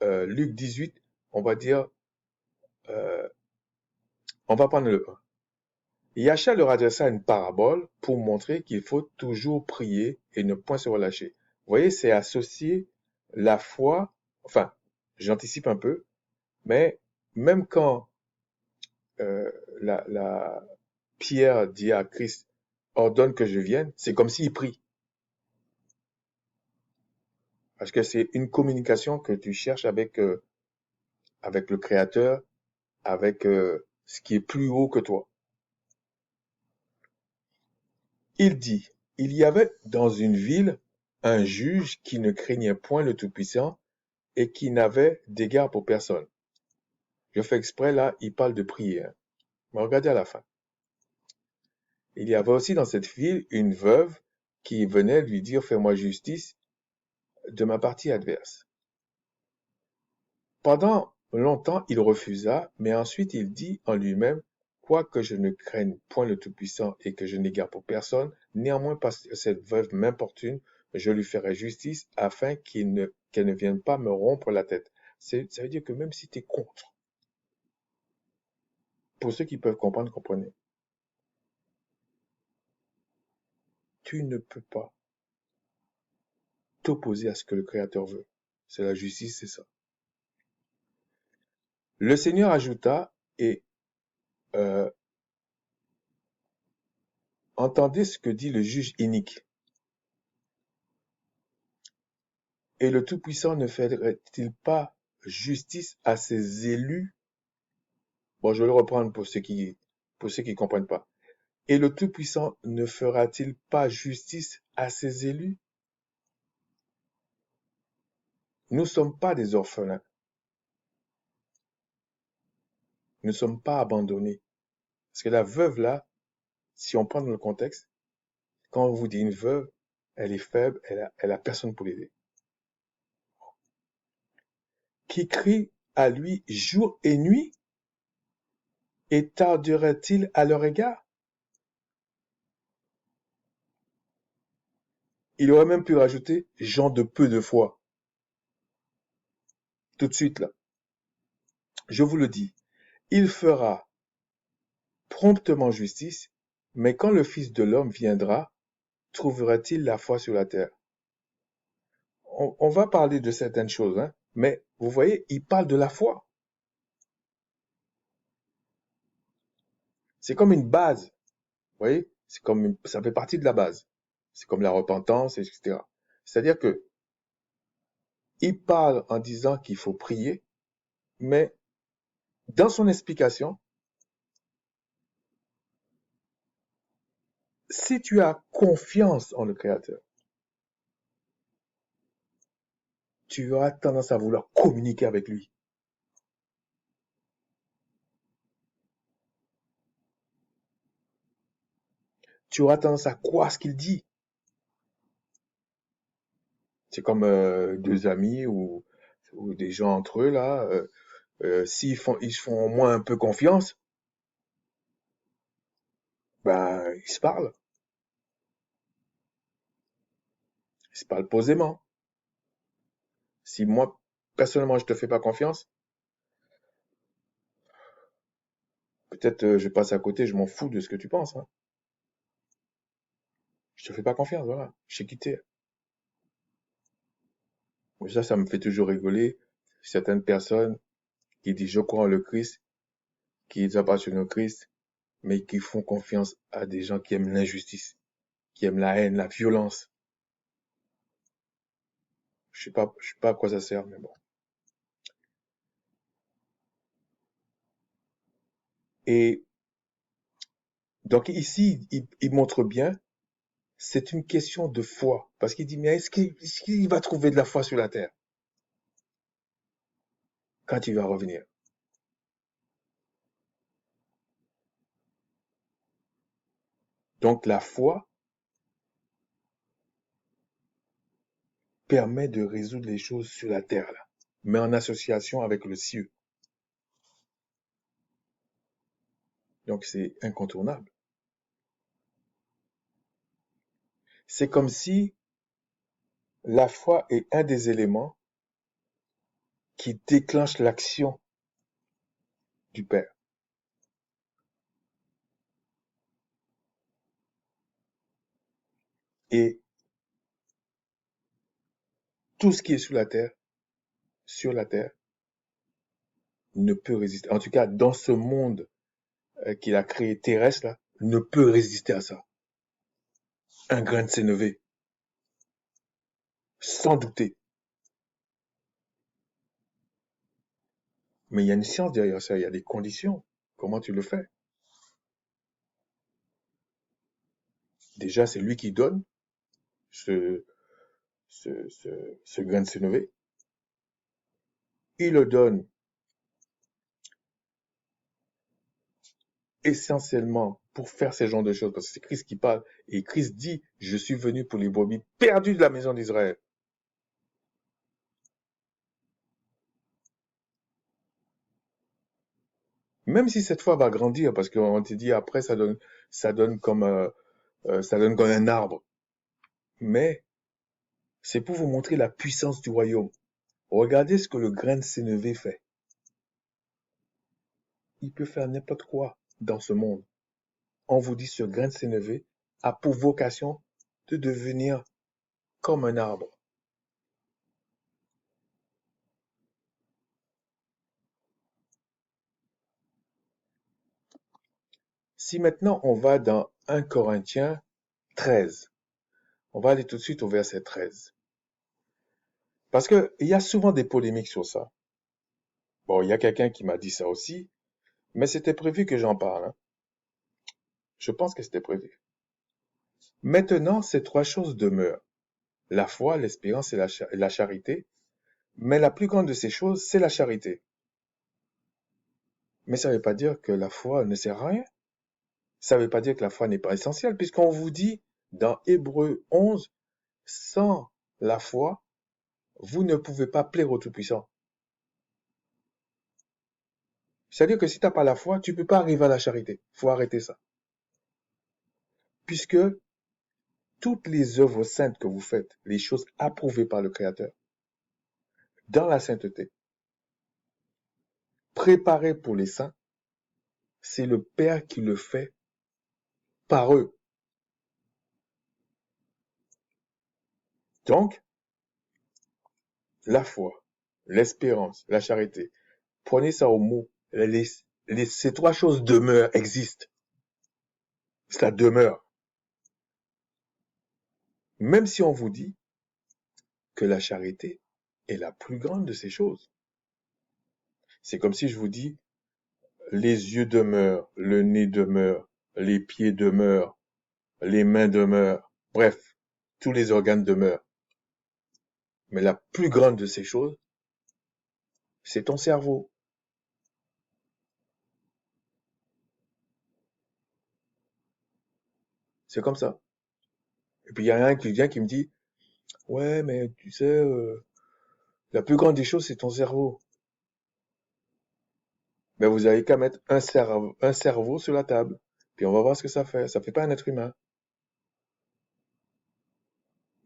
Luc 18, on va dire, euh, on va prendre le 1. Yacha leur adressa une parabole pour montrer qu'il faut toujours prier et ne point se relâcher. Vous voyez, c'est associer la foi, enfin, j'anticipe un peu, mais même quand la Pierre dit à Christ, ordonne que je vienne, c'est comme s'il prie. Parce que c'est une communication que tu cherches avec le Créateur, avec ce qui est plus haut que toi. Il dit, il y avait dans une ville un juge qui ne craignait point le Tout-Puissant et qui n'avait d'égard pour personne. Je fais exprès là, il parle de prière. Mais regardez à la fin. Il y avait aussi dans cette ville une veuve qui venait lui dire, fais-moi justice de ma partie adverse. Pendant longtemps, il refusa, mais ensuite il dit en lui-même, quoique je ne craigne point le Tout-Puissant et que je n'égare pour personne, néanmoins parce que cette veuve m'importune, je lui ferai justice afin qu'elle ne vienne pas me rompre la tête. Ça veut dire que même si tu es contre, pour ceux qui peuvent comprendre, comprenez, tu ne peux pas t'opposer à ce que le Créateur veut. C'est la justice, c'est ça. Le Seigneur ajouta, et euh, entendez ce que dit le juge inique. Et le Tout-Puissant ne ferait-il pas justice à ses élus? Bon, je vais le reprendre pour ceux qui comprennent pas. Et le Tout-Puissant ne fera-t-il pas justice à ses élus? Nous ne sommes pas des orphelins. Nous ne sommes pas abandonnés. Parce que la veuve, là, si on prend dans le contexte, quand on vous dit une veuve, elle est faible, elle a personne pour l'aider. Qui crie à lui jour et nuit, et tarderait-il à leur égard? Il aurait même pu rajouter gens de peu de foi. Tout de suite, là. Je vous le dis, il fera promptement justice, mais quand le Fils de l'homme viendra, trouvera-t-il la foi sur la terre? On va parler de certaines choses, hein, mais vous voyez, il parle de la foi. C'est comme une base, vous voyez, ça fait partie de la base. C'est comme la repentance, etc. C'est-à-dire que il parle en disant qu'il faut prier, mais dans son explication, si tu as confiance en le Créateur, tu auras tendance à vouloir communiquer avec lui. Tu auras tendance à croire ce qu'il dit. C'est comme deux amis ou des gens entre eux là. Ils se font au moins un peu confiance, ben ils se parlent. Ils se parlent posément. Si moi personnellement je te fais pas confiance, peut-être je passe à côté, je m'en fous de ce que tu penses. Hein. Je te fais pas confiance, voilà. Je sais quitter. Ça me fait toujours rigoler. Certaines personnes qui disent je crois en le Christ, qui appartiennent au Christ, mais qui font confiance à des gens qui aiment l'injustice, qui aiment la haine, la violence. Je sais pas à quoi ça sert, mais bon. Et donc ici, il montre bien, c'est une question de foi. Parce qu'il dit, mais est-ce qu'il va trouver de la foi sur la terre quand il va revenir? Donc la foi permet de résoudre les choses sur la terre, là, mais en association avec le ciel. Donc c'est incontournable. C'est comme si la foi est un des éléments qui déclenche l'action du Père. Et tout ce qui est sur la terre, ne peut résister. En tout cas, dans ce monde qu'il a créé terrestre, là, ne peut résister à ça. Un grain de sénévé, sans douter. Mais il y a une science derrière ça, il y a des conditions. Comment tu le fais? Déjà, c'est lui qui donne ce, ce grain de sénévé. Il le donne essentiellement pour faire ce genre de choses, parce que c'est Christ qui parle, et Christ dit, je suis venu pour les brebis perdues de la maison d'Israël. Même si cette foi va grandir, parce qu'on te dit après, ça donne ça donne comme un arbre. Mais c'est pour vous montrer la puissance du royaume. Regardez ce que le grain de sénévé fait. Il peut faire n'importe quoi dans ce monde. On vous dit ce grain de sénévé a pour vocation de devenir comme un arbre. Si maintenant on va dans 1 Corinthiens 13, on va aller tout de suite au verset 13. Parce qu'il y a souvent des polémiques sur ça. Bon, il y a quelqu'un qui m'a dit ça aussi, mais c'était prévu que j'en parle, hein. Je pense que c'était prévu. Maintenant, ces 3 choses demeurent. La foi, l'espérance et la charité. Mais la plus grande de ces choses, c'est la charité. Mais ça ne veut pas dire que la foi ne sert à rien. Ça ne veut pas dire que la foi n'est pas essentielle, puisqu'on vous dit dans Hébreux 11, sans la foi, vous ne pouvez pas plaire au Tout-Puissant. C'est-à-dire que si tu n'as pas la foi, tu ne peux pas arriver à la charité. Il faut arrêter ça. Puisque toutes les œuvres saintes que vous faites, les choses approuvées par le Créateur, dans la sainteté, préparées pour les saints, c'est le Père qui le fait par eux. Donc, la foi, l'espérance, la charité, prenez ça au mot. Ces 3 choses demeurent, existent. Ça demeure. Même si on vous dit que la charité est la plus grande de ces choses. C'est comme si je vous dis, les yeux demeurent, le nez demeure, les pieds demeurent, les mains demeurent, bref, tous les organes demeurent. Mais la plus grande de ces choses, c'est ton cerveau. C'est comme ça. Et puis il y a un qui vient qui me dit, ouais, mais tu sais, la plus grande des choses, c'est ton cerveau. Ben vous avez qu'à mettre un cerveau sur la table. Puis on va voir ce que ça fait. Ça fait pas un être humain.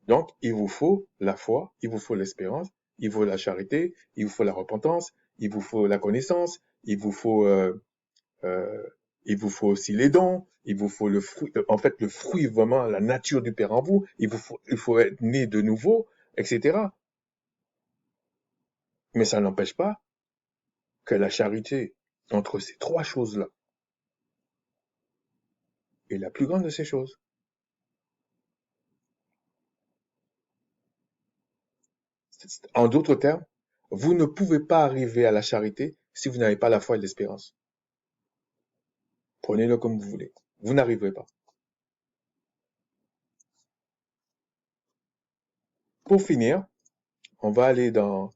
Donc, il vous faut la foi, il vous faut l'espérance, il vous faut la charité, il vous faut la repentance, il vous faut la connaissance, euh, il vous faut aussi les dons, il vous faut le fruit, en fait, le fruit vraiment, la nature du Père en vous, il faut être né de nouveau, etc. Mais ça n'empêche pas que la charité entre ces 3 choses-là est la plus grande de ces choses. En d'autres termes, vous ne pouvez pas arriver à la charité si vous n'avez pas la foi et l'espérance. Prenez-le comme vous voulez. Vous n'arriverez pas. Pour finir, on va aller dans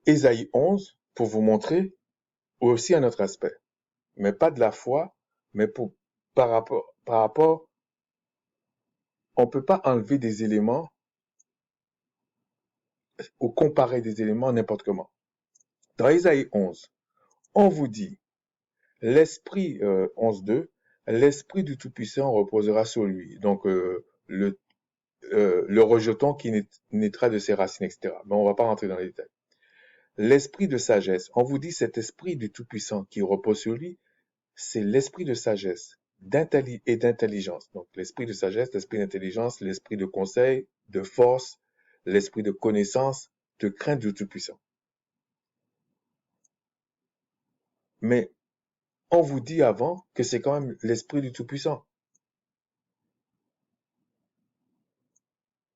Ésaïe 11 pour vous montrer aussi un autre aspect. Mais pas de la foi, mais par rapport, on ne peut pas enlever des éléments ou comparer des éléments n'importe comment. Dans Ésaïe 11, on vous dit, l'esprit, 11.2, l'esprit du Tout-Puissant reposera sur lui. Donc, le rejeton qui naîtra de ses racines, etc. Mais on ne va pas rentrer dans les détails. L'esprit de sagesse, on vous dit cet esprit du Tout-Puissant qui repose sur lui, c'est l'esprit de sagesse et d'intelligence. Donc l'esprit de sagesse, l'esprit d'intelligence, l'esprit de conseil, de force, l'esprit de connaissance, de crainte du Tout-Puissant. Mais on vous dit avant que c'est quand même l'esprit du Tout-Puissant.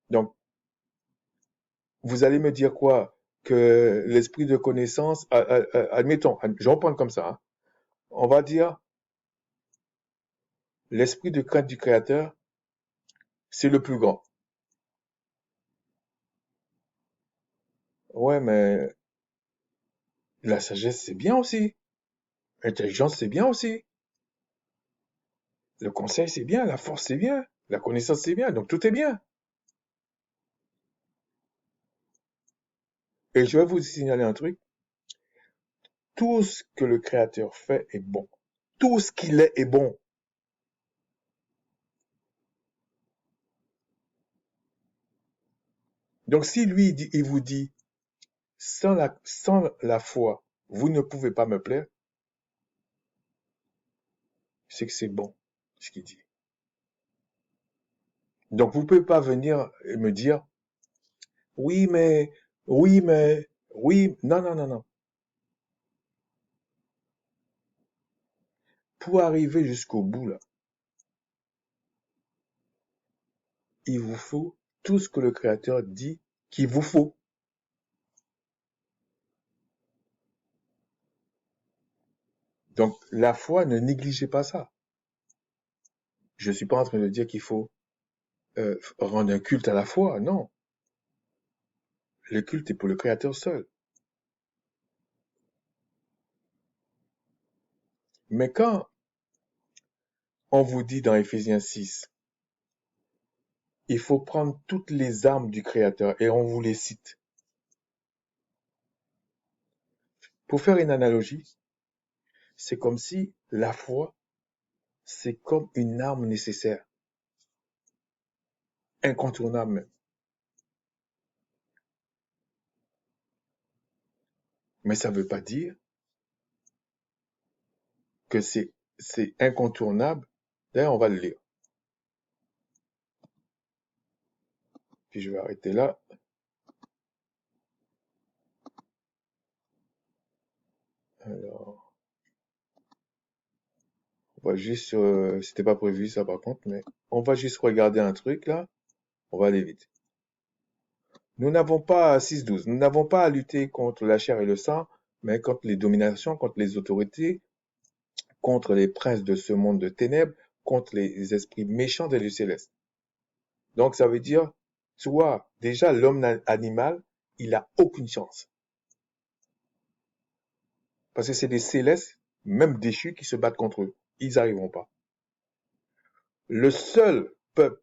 Donc, vous allez me dire quoi? Que l'esprit de connaissance, admettons, je vais reprendre comme ça, hein. On va dire l'esprit de crainte du Créateur, c'est le plus grand. Ouais, mais la sagesse, c'est bien aussi. L'intelligence, c'est bien aussi. Le conseil, c'est bien. La force, c'est bien. La connaissance, c'est bien. Donc, tout est bien. Et je vais vous signaler un truc. Tout ce que le Créateur fait est bon. Tout ce qu'il est bon. Donc, si lui, il vous dit, sans la foi, vous ne pouvez pas me plaire, c'est que c'est bon, ce qu'il dit. Donc, vous ne pouvez pas venir et me dire, oui, mais, oui, mais, oui, non, non, non, non. pour arriver jusqu'au bout, là, il vous faut tout ce que le Créateur dit qu'il vous faut. Donc, la foi, ne négligez pas ça. Je suis pas en train de dire qu'il faut rendre un culte à la foi, non. Le culte est pour le Créateur seul. Mais quand on vous dit dans Éphésiens 6, il faut prendre toutes les armes du Créateur, et on vous les cite. Pour faire une analogie, c'est comme si la foi, c'est comme une arme nécessaire, incontournable même. Mais ça ne veut pas dire que c'est incontournable. D'ailleurs, on va le lire. Puis je vais arrêter là. Alors, on va juste, c'était pas prévu ça par contre, mais on va juste regarder un truc là. On va aller vite. Nous n'avons pas, 6-12, nous n'avons pas à lutter contre la chair et le sang, mais contre les dominations, contre les autorités, contre les princes de ce monde de ténèbres, contre les esprits méchants des lieux célestes. Donc ça veut dire, tu vois, déjà l'homme animal, il a aucune chance. Parce que c'est des célestes, même déchus, qui se battent contre eux. Ils n'arriveront pas. Le seul peuple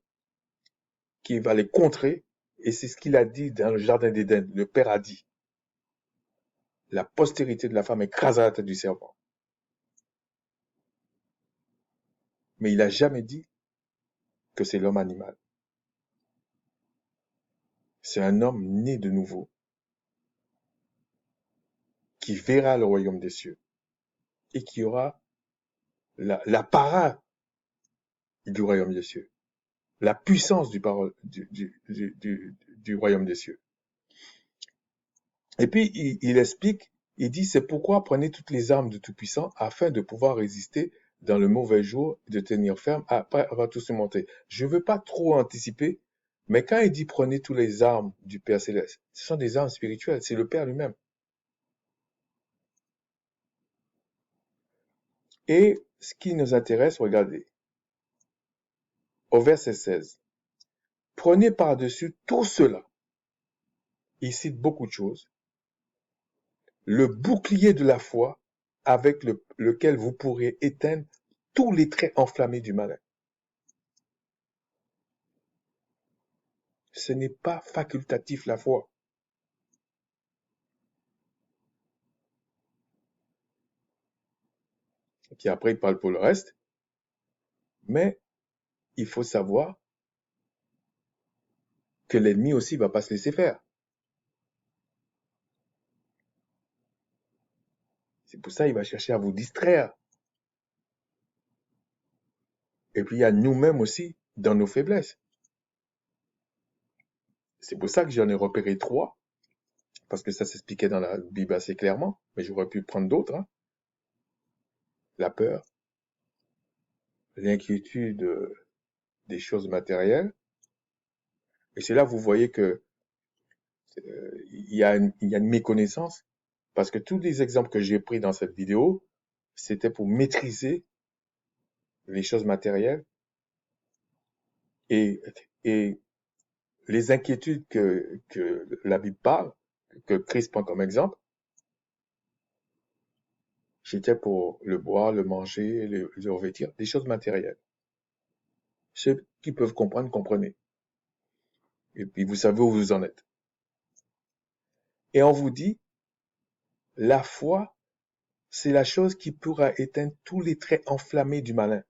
qui va les contrer, et c'est ce qu'il a dit dans le jardin d'Éden, le Père a dit, la postérité de la femme écrasera la tête du serpent. Mais il n'a jamais dit que c'est l'homme animal. C'est un homme né de nouveau, qui verra le royaume des cieux, et qui aura la parade du royaume des cieux, la puissance du royaume des cieux. Et puis, il explique, il dit, c'est pourquoi prenez toutes les armes du Tout-Puissant afin de pouvoir résister dans le mauvais jour, de tenir ferme après avoir tout surmonté. Je ne veux pas trop anticiper, mais quand il dit prenez toutes les armes du Père Céleste, ce sont des armes spirituelles, c'est le Père lui-même. Et ce qui nous intéresse, regardez, au verset 16, prenez par-dessus tout cela, il cite beaucoup de choses, le bouclier de la foi avec lequel vous pourrez éteindre tous les traits enflammés du malin. Ce n'est pas facultatif la foi. Et puis après, il parle pour le reste. Mais il faut savoir que l'ennemi aussi ne va pas se laisser faire. C'est pour ça qu'il va chercher à vous distraire. Et puis il y a nous-mêmes aussi dans nos faiblesses. C'est pour ça que j'en ai repéré 3, parce que ça s'expliquait dans la Bible assez clairement, mais j'aurais pu prendre d'autres. Hein. La peur, l'inquiétude des choses matérielles. Et c'est là que vous voyez que il y a une méconnaissance, parce que tous les exemples que j'ai pris dans cette vidéo, c'était pour maîtriser les choses matérielles et, et les inquiétudes que la Bible parle, que Christ prend comme exemple, c'était pour le boire, le manger, le revêtir, des choses matérielles. Ceux qui peuvent comprendre, comprenez. Et puis vous savez où vous en êtes. Et on vous dit, la foi, c'est la chose qui pourra éteindre tous les traits enflammés du malin.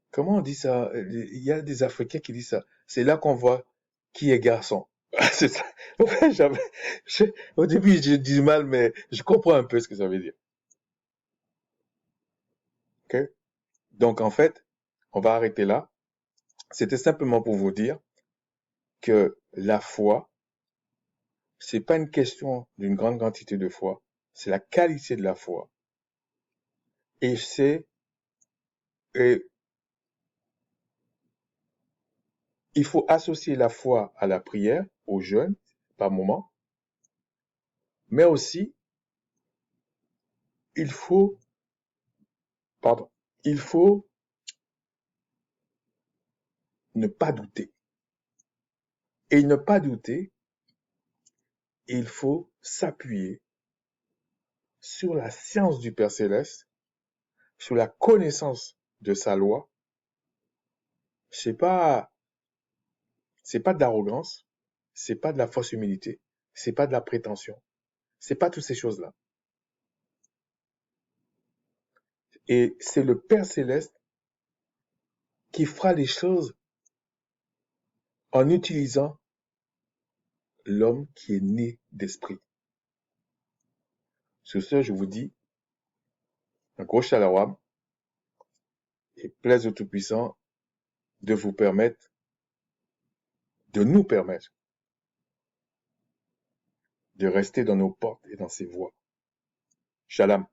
Comment on dit ça? Il y a des Africains qui disent ça. C'est là qu'on voit qui est garçon. C'est ça. Ouais, au début, j'ai du mal, mais je comprends un peu ce que ça veut dire. Ok? Donc, en fait, on va arrêter là. C'était simplement pour vous dire que la foi, c'est pas une question d'une grande quantité de foi, c'est la qualité de la foi. Et et il faut associer la foi à la prière, au jeûne, par moment, mais aussi, il faut, pardon, il faut ne pas douter. Et ne pas douter, il faut s'appuyer sur la science du Père Céleste, sur la connaissance de sa loi. C'est pas, c'est pas de l'arrogance, c'est pas de la fausse humilité, c'est pas de la prétention, c'est pas toutes ces choses-là. Et c'est le Père Céleste qui fera les choses en utilisant l'homme qui est né d'esprit. Sur ce, je vous dis un gros shalom et plaise au Tout-Puissant de vous permettre, de nous permettre de rester dans nos portes et dans ses voies. Shalom.